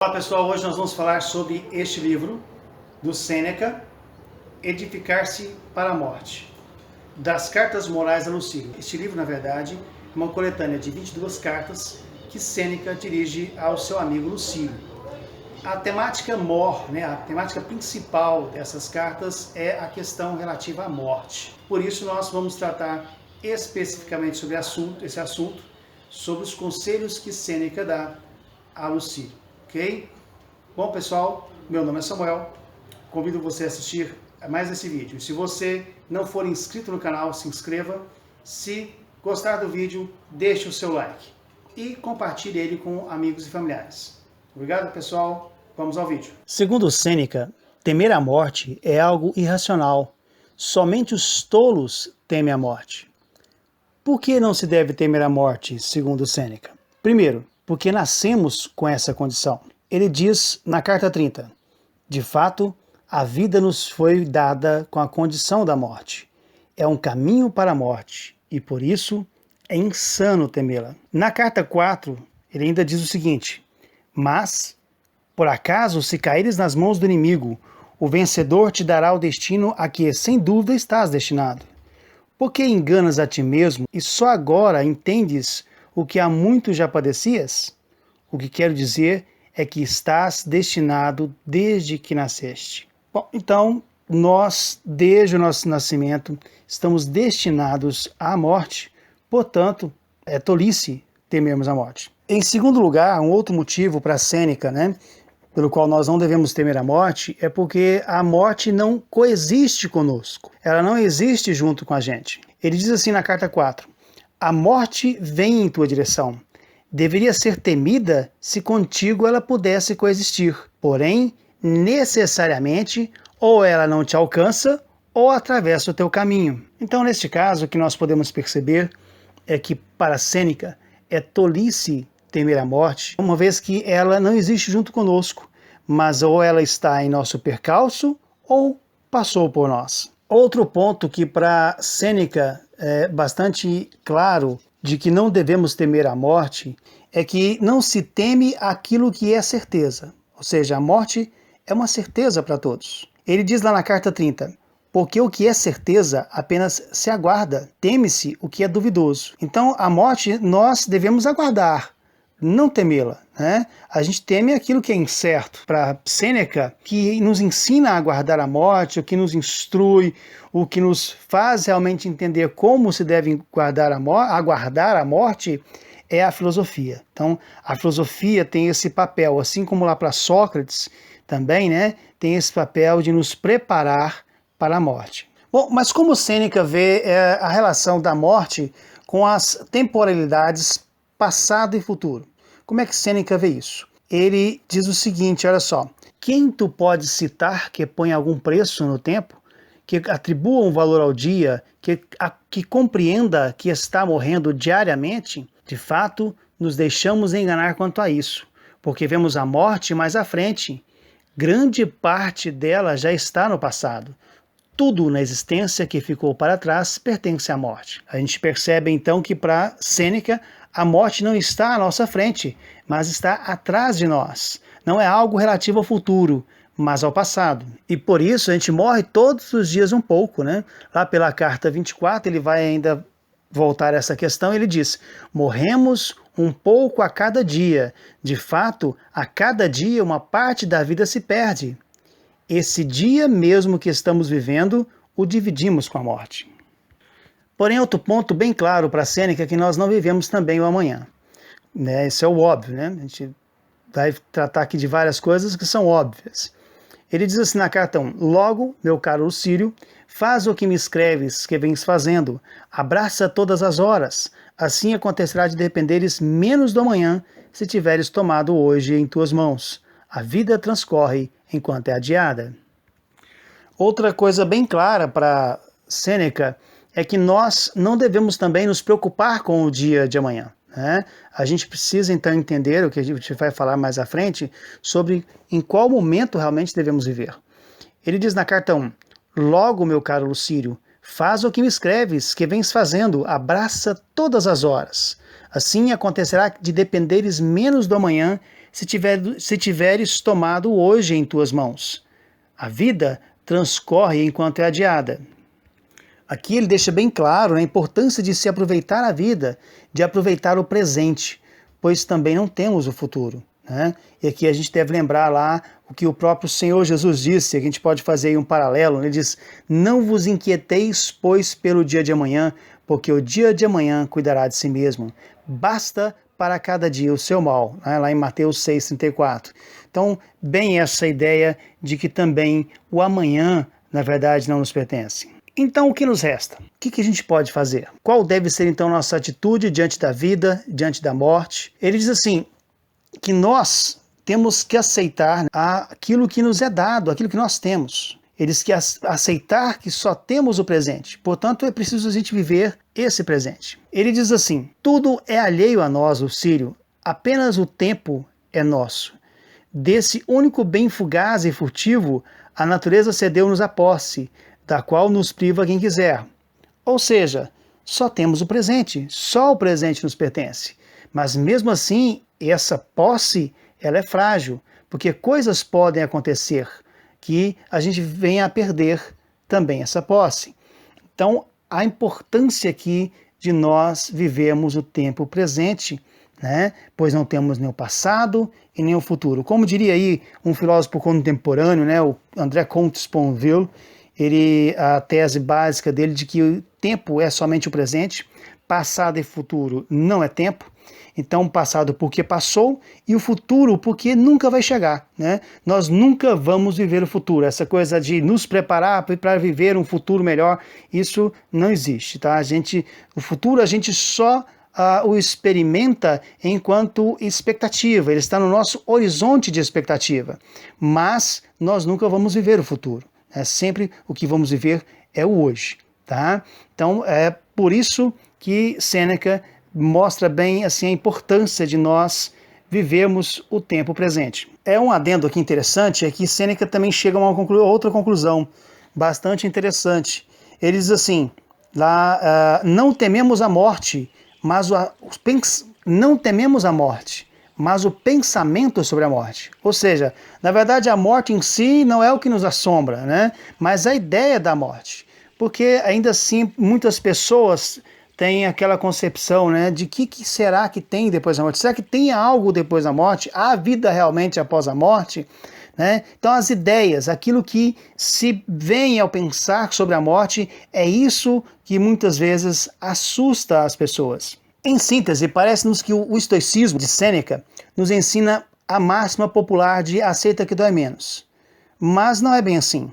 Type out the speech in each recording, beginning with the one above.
Olá pessoal, hoje nós vamos falar sobre este livro do Sêneca, Edificar-se para a Morte, das Cartas Morais a Lucílio. Este livro, na verdade, é uma coletânea de 22 cartas que Sêneca dirige ao seu amigo Lucílio. A temática a temática principal dessas cartas é a questão relativa à morte. Por isso nós vamos tratar especificamente sobre esse assunto, sobre os conselhos que Sêneca dá a Lucílio. Ok? Bom, pessoal, meu nome é Samuel, convido você a assistir a mais esse vídeo. Se você não for inscrito no canal, se inscreva. Se gostar do vídeo, deixe o seu like e compartilhe ele com amigos e familiares. Obrigado, pessoal. Vamos ao vídeo. Segundo Sêneca, temer a morte é algo irracional. Somente os tolos temem a morte. Por que não se deve temer a morte, segundo Sêneca? Primeiro, porque nascemos com essa condição. Ele diz na carta 30, de fato, a vida nos foi dada com a condição da morte. É um caminho para a morte, e por isso é insano temê-la. Na carta 4, ele ainda diz o seguinte, mas, por acaso, se caíres nas mãos do inimigo, o vencedor te dará o destino a que, sem dúvida, estás destinado. Por que enganas a ti mesmo e só agora entendes o que há muito já padecias? O que quero dizer é que estás destinado desde que nasceste. Bom, então, nós, desde o nosso nascimento, estamos destinados à morte, portanto, é tolice temermos a morte. Em segundo lugar, um outro motivo para Sêneca, pelo qual nós não devemos temer a morte, é porque a morte não coexiste conosco. Ela não existe junto com a gente. Ele diz assim na carta 4, a morte vem em tua direção. Deveria ser temida se contigo ela pudesse coexistir. Porém, necessariamente, ou ela não te alcança, ou atravessa o teu caminho. Então, neste caso, o que nós podemos perceber é que, para Sêneca, é tolice temer a morte, uma vez que ela não existe junto conosco, mas ou ela está em nosso percalço, ou passou por nós. Outro ponto que para Sêneca é bastante claro de que não devemos temer a morte é que não se teme aquilo que é certeza. Ou seja, a morte é uma certeza para todos. Ele diz lá na carta 30, porque o que é certeza apenas se aguarda, teme-se o que é duvidoso. Então a morte nós devemos aguardar, não temê-la. A gente teme aquilo que é incerto. Para Sêneca, que nos ensina a aguardar a morte, o que nos instrui, o que nos faz realmente entender como se deve aguardar a morte, é a filosofia. Então, a filosofia tem esse papel, assim como lá para Sócrates também, tem esse papel de nos preparar para a morte. Bom, mas como Sêneca vê a relação da morte com as temporalidades passado e futuro? Como é que Sêneca vê isso? Ele diz o seguinte, olha só, quem tu pode citar que põe algum preço no tempo, que atribua um valor ao dia, que compreenda que está morrendo diariamente? De fato, nos deixamos enganar quanto a isso, porque vemos a morte mais à frente. Grande parte dela já está no passado. Tudo na existência que ficou para trás pertence à morte. A gente percebe então que para Sêneca a morte não está à nossa frente, mas está atrás de nós. Não é algo relativo ao futuro, mas ao passado. E por isso a gente morre todos os dias um pouco. Lá pela carta 24 ele vai ainda voltar a essa questão, ele diz, morremos um pouco a cada dia. De fato, a cada dia uma parte da vida se perde. Esse dia mesmo que estamos vivendo, o dividimos com a morte. Porém, outro ponto bem claro para Sêneca é que nós não vivemos também o amanhã. Isso é o óbvio, A gente vai tratar aqui de várias coisas que são óbvias. Ele diz assim na carta 1, logo, meu caro Lucílio, faz o que me escreves, que vens fazendo, abraça todas as horas, assim acontecerá de dependeres menos do amanhã, se tiveres tomado hoje em tuas mãos. A vida transcorre enquanto é adiada. Outra coisa bem clara para Sêneca é que nós não devemos também nos preocupar com o dia de amanhã. A gente precisa então entender, o que a gente vai falar mais à frente, sobre em qual momento realmente devemos viver. Ele diz na carta 1, logo, meu caro Lucílio, faz o que me escreves, que vens fazendo, abraça todas as horas. Assim acontecerá de dependeres menos do amanhã, se tiveres tomado hoje em tuas mãos. A vida transcorre enquanto é adiada. Aqui ele deixa bem claro a importância de se aproveitar a vida, de aproveitar o presente, pois também não temos o futuro, né? E aqui a gente deve lembrar lá o que o próprio Senhor Jesus disse, a gente pode fazer aí um paralelo, ele diz: não vos inquieteis, pois, pelo dia de amanhã, porque o dia de amanhã cuidará de si mesmo. Basta para cada dia o seu mal, né? Lá em Mateus 6,34. Então, bem essa ideia de que também o amanhã, na verdade, não nos pertence. Então, o que nos resta? O que a gente pode fazer? Qual deve ser, então, nossa atitude diante da vida, diante da morte? Ele diz assim, que nós temos que aceitar aquilo que nos é dado, aquilo que nós temos. Ele diz que aceitar que só temos o presente. Portanto, é preciso a gente viver esse presente. Ele diz assim, tudo é alheio a nós, Lucílio, apenas o tempo é nosso. Desse único bem fugaz e furtivo, a natureza cedeu-nos a posse, da qual nos priva quem quiser. Ou seja, só temos o presente, só o presente nos pertence. Mas mesmo assim, essa posse, ela é frágil, porque coisas podem acontecer que a gente venha a perder também essa posse. Então, a importância aqui de nós vivermos o tempo presente, né? Pois não temos nem o passado e nem o futuro. Como diria aí um filósofo contemporâneo, né? O André Comte Sponville, a tese básica dele de que o tempo é somente o presente, passado e futuro não é tempo, então passado porque passou e o futuro porque nunca vai chegar, né? Nós nunca vamos viver o futuro, essa coisa de nos preparar para viver um futuro melhor, isso não existe, tá? O futuro a gente só o experimenta enquanto expectativa, ele está no nosso horizonte de expectativa, mas nós nunca vamos viver o futuro. Sempre o que vamos viver é o hoje, tá? Então é por isso que Sêneca mostra bem assim a importância de nós vivermos o tempo presente. É um adendo aqui interessante, é que Sêneca também chega a outra conclusão bastante interessante. Ele diz assim, lá, não tememos a morte, mas não tememos a morte, mas o pensamento sobre a morte. Ou seja, na verdade a morte em si não é o que nos assombra, né? Mas a ideia da morte. Porque ainda assim muitas pessoas têm aquela concepção, né, de que será que tem depois da morte? Será que tem algo depois da morte? Há vida realmente após a morte? Né? Então as ideias, aquilo que se vem ao pensar sobre a morte, é isso que muitas vezes assusta as pessoas. Em síntese, parece-nos que o estoicismo de Sêneca nos ensina a máxima popular de aceita que dói menos. Mas não é bem assim.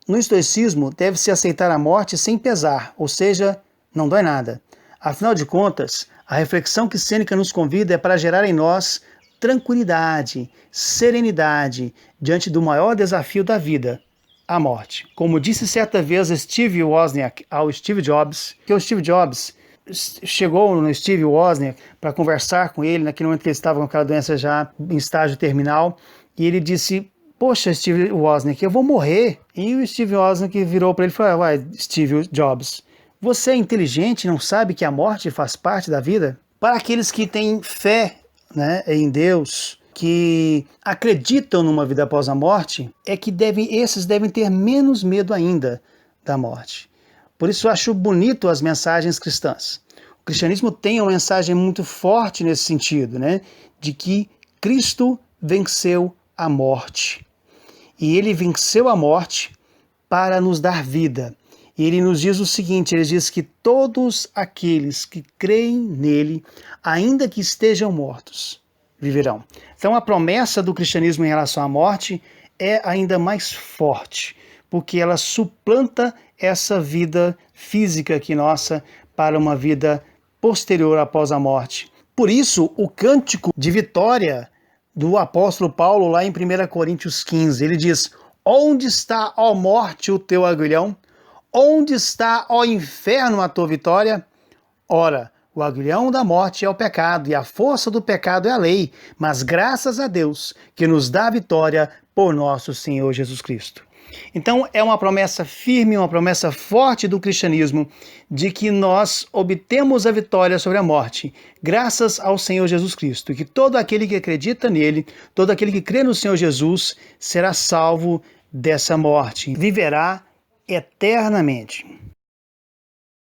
No estoicismo, deve-se aceitar a morte sem pesar, ou seja, não dói nada. Afinal de contas, a reflexão que Sêneca nos convida é para gerar em nós tranquilidade, serenidade, diante do maior desafio da vida, a morte. Como disse certa vez Steve Wozniak ao Steve Jobs, que o Steve Jobs chegou no Steve Wozniak para conversar com ele, naquele momento que ele estava com aquela doença já em estágio terminal, e ele disse, poxa, Steve Wozniak, eu vou morrer. E o Steve Wozniak virou para ele e falou, uai, Steve Jobs, você é inteligente, não sabe que a morte faz parte da vida? Para aqueles que têm fé, né, em Deus, que acreditam numa vida após a morte, é que esses devem ter menos medo ainda da morte. Por isso eu acho bonito as mensagens cristãs. O cristianismo tem uma mensagem muito forte nesse sentido, né? De que Cristo venceu a morte. E ele venceu a morte para nos dar vida. E ele nos diz o seguinte, ele diz que todos aqueles que creem nele, ainda que estejam mortos, viverão. Então a promessa do cristianismo em relação à morte é ainda mais forte, porque ela suplanta essa vida física aqui nossa para uma vida posterior após a morte. Por isso, o cântico de vitória do apóstolo Paulo, lá em 1 Coríntios 15, ele diz, onde está, ó morte, o teu aguilhão? Onde está, ó inferno, a tua vitória? Ora, o aguilhão da morte é o pecado, e a força do pecado é a lei, mas graças a Deus, que nos dá a vitória por nosso Senhor Jesus Cristo. Então é uma promessa firme, uma promessa forte do cristianismo de que nós obtemos a vitória sobre a morte, graças ao Senhor Jesus Cristo, e que todo aquele que acredita nele, todo aquele que crê no Senhor Jesus, será salvo dessa morte, viverá eternamente.